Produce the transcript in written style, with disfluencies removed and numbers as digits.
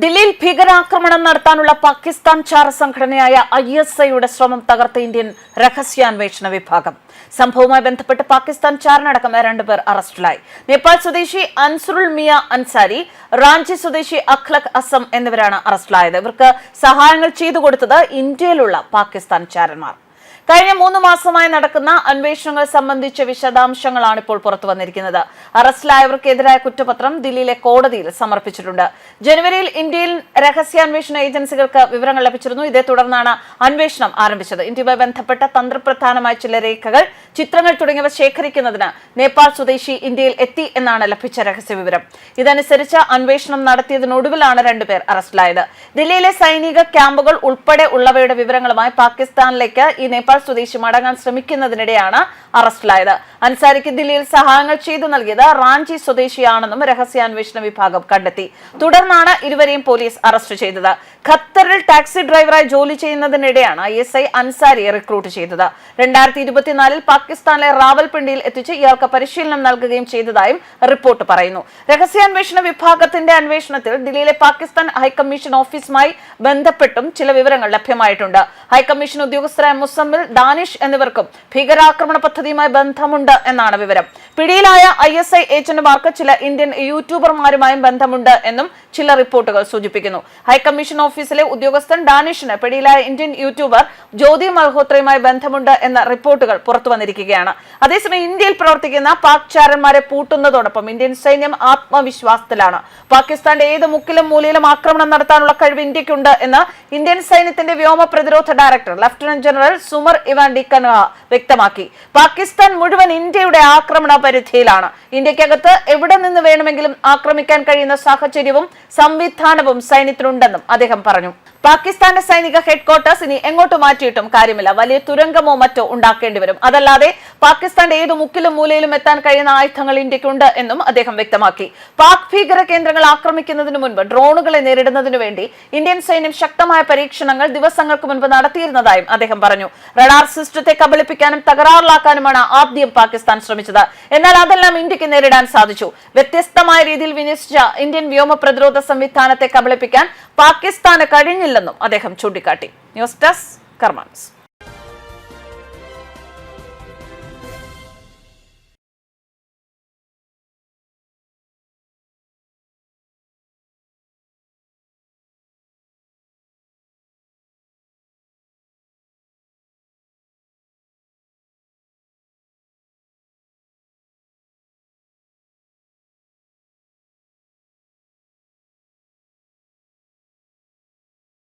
ദില്ലിയിൽ ഭീകരാക്രമണം നടത്താനുള്ള പാകിസ്ഥാൻ ചാര സംഘടനയായ ISIയുടെ ശ്രമം തകർത്ത ഇന്ത്യൻ രഹസ്യാന്വേഷണ വിഭാഗം. സംഭവവുമായി ബന്ധപ്പെട്ട് പാകിസ്ഥാൻ ചാരനടക്കം 2 പേർ അറസ്റ്റിലായി. നേപ്പാൾ സ്വദേശി അൻസുറുൽ മിയ അൻസാരി, റാഞ്ചി സ്വദേശി അഖ്ലഖ് അസം എന്നിവരാണ് അറസ്റ്റിലായത്. ഇവർക്ക് സഹായങ്ങൾ ചെയ്തു കൊടുത്തത് ഇന്ത്യയിലുള്ള പാകിസ്ഥാൻ ചാരന്മാർ. കഴിഞ്ഞ 3 മാസമായി നടക്കുന്ന അന്വേഷണങ്ങൾ സംബന്ധിച്ച വിശദാംശങ്ങളാണ് ഇപ്പോൾ പുറത്തു വന്നിരിക്കുന്നത്. അറസ്റ്റിലായവർക്കെതിരായ കുറ്റപത്രം ദില്ലിയിലെ കോടതിയിൽ സമർപ്പിച്ചിട്ടുണ്ട്. ജനുവരിയിൽ ഇന്ത്യയിൽ രഹസ്യാന്വേഷണ ഏജൻസികൾക്ക് വിവരങ്ങൾ ലഭിച്ചിരുന്നു. ഇതേ തുടർന്നാണ് അന്വേഷണം ആരംഭിച്ചത്. ഇന്ത്യയുമായി ബന്ധപ്പെട്ട തന്ത്രപ്രധാനമായ ചില രേഖകൾ, ചിത്രങ്ങൾ തുടങ്ങിയവ ശേഖരിക്കുന്നതിന് നേപ്പാൾ സ്വദേശി ഇന്ത്യയിൽ എത്തി എന്നാണ് ലഭിച്ച രഹസ്യ വിവരം. ഇതനുസരിച്ച് അന്വേഷണം നടത്തിയതിനൊടുവിലാണ് 2 പേർ അറസ്റ്റിലായത്. ദില്ലിയിലെ സൈനിക ക്യാമ്പുകൾ ഉൾപ്പെടെ ഉള്ളവയുടെ വിവരങ്ങളുമായി പാകിസ്ഥാനിലേക്ക് ഈ നേപ്പാൾ സ്വദേശി മടങ്ങാൻ ശ്രമിക്കുന്നതിനിടെയാണ് അറസ്റ്റിലായത്. അൻസാരിക്ക് ദില്ലിയിൽ സഹായങ്ങൾ ചെയ്തു നൽകിയത് റാഞ്ചി സ്വദേശിയാണെന്നും രഹസ്യാന്വേഷണ വിഭാഗം കണ്ടെത്തി. തുടർന്നാണ് ഇരുവരെയും പോലീസ് അറസ്റ്റ് ചെയ്തത്. ഖത്തറിൽ ടാക്സി ഡ്രൈവറായി ജോലി ചെയ്യുന്നതിനിടെയാണ് ISI അൻസാരിയെ റിക്രൂട്ട് ചെയ്തത്. 2024-ൽ പാകിസ്ഥാനിലെ റാവൽപിണ്ടിയിൽ എത്തിച്ച് ഇയാൾക്ക് പരിശീലനം നൽകുകയും ചെയ്തതായും റിപ്പോർട്ട് പറയുന്നു. രഹസ്യാന്വേഷണ വിഭാഗത്തിന്റെ അന്വേഷണത്തിൽ ദില്ലിയിലെ പാകിസ്ഥാൻ ഹൈക്കമ്മീഷൻ ഓഫീസുമായി ബന്ധപ്പെട്ടും ചില വിവരങ്ങൾ ലഭ്യമായിട്ടുണ്ട്. ഹൈക്കമ്മീഷൻ ഉദ്യോഗസ്ഥരായ മുസമ്മിൽ, ഡാനിഷ് എന്നിവർക്കും ഭീകരാക്രമണ പദ്ധതിയുമായി ബന്ധമുണ്ട് എന്നാണ് വിവരം. പിടിയിലായ ISI ഏജന്റുമാർക്ക് ചില ഇന്ത്യൻ യൂട്യൂബർമാരുമായും ബന്ധമുണ്ട് എന്നും ചില റിപ്പോർട്ടുകൾ സൂചിപ്പിക്കുന്നു. ഹൈക്കമ്മീഷൻ ഓഫീസിലെ ഉദ്യോഗസ്ഥൻ ഡാനിഷിന് പിടിയിലായ ഇന്ത്യൻ യൂട്യൂബർ ജ്യോതി മൽഹോത്രയുമായി ബന്ധമുണ്ട് എന്ന റിപ്പോർട്ടുകൾ പുറത്തു വന്നിരിക്കുകയാണ്. അതേസമയം ഇന്ത്യയിൽ പ്രവർത്തിക്കുന്ന പാക് ചാരന്മാരെ പൂട്ടുന്നതോടൊപ്പം ഇന്ത്യൻ സൈന്യം ആത്മവിശ്വാസത്തിലാണ്. പാകിസ്ഥാന്റെ ഏത് മുക്കിലും മൂലയിലും ആക്രമണം നടത്താനുള്ള കഴിവ് ഇന്ത്യക്കുണ്ട് എന്ന് ഇന്ത്യൻ സൈന്യത്തിന്റെ വ്യോമ പ്രതിരോധ director lieutenant general Zumar Ivan D Kanha വ്യക്തമാക്കി. പാകിസ്ഥാൻ മുഴുവൻ ഇന്ത്യയുടെ ആക്രമണ പരിധിയിലാണ്. ഇന്ത്യക്കകത്ത് എവിടെ നിന്ന് വേണമെങ്കിലും ആക്രമിക്കാൻ കഴിയുന്ന സാഹചര്യവും സംവിധാനവും സൈന്യത്തിനുണ്ടെന്നും അദ്ദേഹം പറഞ്ഞു. പാകിസ്ഥാന്റെ സൈനിക ഹെഡ്ക്വാർട്ടേഴ്സ് ഇനി എങ്ങോട്ട് മാറ്റിയിട്ടും കാര്യമില്ല. വലിയ തുരങ്കമോ മറ്റോ ഉണ്ടാക്കേണ്ടി വരും. അതല്ലാതെ പാകിസ്ഥാന്റെ ഏത് മുക്കിലും മൂലയിലും എത്താൻ കഴിയുന്ന ആയുധങ്ങൾ ഇന്ത്യക്കുണ്ട് എന്നും അദ്ദേഹം വ്യക്തമാക്കി. പാക് ഭീകര കേന്ദ്രങ്ങൾ ആക്രമിക്കുന്നതിന് മുൻപ് ഡ്രോണുകളെ നേരിടുന്നതിനു വേണ്ടി ഇന്ത്യൻ സൈന്യം ശക്തമായ പരീക്ഷണങ്ങൾ ദിവസങ്ങൾക്ക് മുൻപ് നടത്തിയിരുന്നതായും അദ്ദേഹം പറഞ്ഞു. റഡാർ സിസ്റ്റത്തെ കബളിപ്പിക്കാനും തകരാറിലാക്കാനുമാണ് ആദ്യം പാകിസ്ഥാൻ ശ്രമിച്ചത്. എന്നാൽ അതെല്ലാം ഇന്ത്യക്ക് നേരിടാൻ സാധിച്ചു. വ്യത്യസ്തമായ രീതിയിൽ വിന്യസിച്ച ഇന്ത്യൻ വ്യോമ പ്രതിരോധ സംവിധാനത്തെ കബളിപ്പിക്കാൻ പാകിസ്ഥാന് കഴിഞ്ഞില്ലെന്നും അദ്ദേഹം ചൂണ്ടിക്കാട്ടി. News desk കർമാൻസ്.